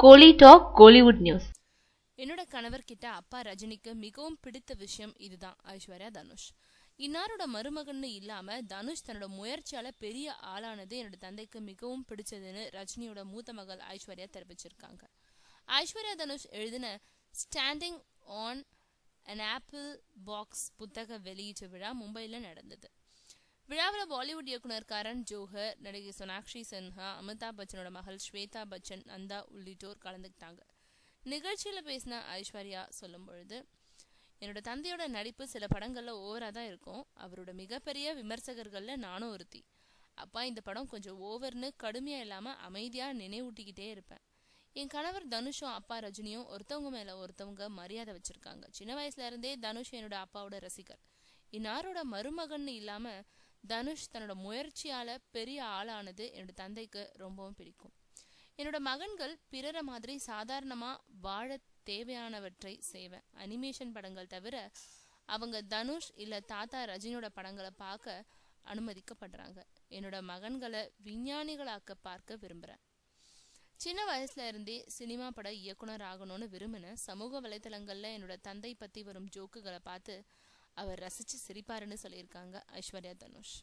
கோலி talk Kollywood news. என்னோட கணவர்கிட்ட அப்பா ரஜினிக்கு மிகவும் பிடித்த விஷயம் இதுதான். ஐஸ்வர்யா தனுஷ் இன்னாரோட மருமகன்னு இல்லாம தனுஷ் தன்னோட முயற்சியால பெரிய ஆளானது என்னோட தந்தைக்கு மிகவும் பிடிச்சதுன்னு ரஜினியோட மூத்த மகள் ஐஸ்வர்யா தெரிவிச்சிருக்காங்க. ஐஸ்வர்யா தனுஷ் எழுதின standing on an apple box புத்தக வெளியீட்டு விழா மும்பையில நடந்தது. விழாவில் பாலிவுட் இயக்குனர் கரண் ஜோஹர், நடிகை சோனாக்ஷி சின்ஹா, அமிதாப் பச்சனோட மகள் ஸ்வேதா பச்சன், நந்தா உள்ளிட்டோர் கலந்துக்கிட்டாங்க. நிகழ்ச்சியில பேசின ஐஸ்வர்யா சொல்லும் பொழுது, என்னோட தந்தையோட நடிப்பு சில படங்கள்ல ஓவரா தான் இருக்கும். அவரோட மிகப்பெரிய விமர்சகர்கள்ல நானும் ஒருத்தி. அப்பா இந்த படம் கொஞ்சம் ஓவர்னு கடுமையா இல்லாம அமைதியா நினைவூட்டிக்கிட்டே இருப்பேன். என் கணவர் தனுஷும் அப்பா ரஜினியும் ஒருத்தவங்க மேல ஒருத்தவங்க மரியாதை வச்சிருக்காங்க. சின்ன வயசுல இருந்தே தனுஷ் என்னோட அப்பாவோட ரசிகர். இன்னாரோட மருமகன்னு இல்லாம தனுஷ் தன்னோட முயற்சியால பெரிய ஆளானது என்னோட தந்தைக்கு ரொம்பவும் பிடிக்கும். என்னோட மகன்கள் பிறர மாதிரி சாதாரணமா வாழ தேவையானவற்றை செய்வேன். அனிமேஷன் படங்கள் தவிர அவங்க தனுஷ் இல்ல தாத்தா ரஜினியோட படங்களை பார்க்க அனுமதிக்கப்படுறாங்க. என்னோட மகன்களை விஞ்ஞானிகளாக்க பார்க்க விரும்புறேன். சின்ன வயசுல இருந்தே சினிமா பட இயக்குனர் ஆகணும்னு விரும்பின. சமூக வலைதளங்கள்ல என்னோட தந்தை பத்தி வரும் ஜோக்குகளை பார்த்து அவர் ரசிச்சு சிரிப்பாருன்னு சொல்லியிருக்காங்க ஐஸ்வர்யா தனுஷ்.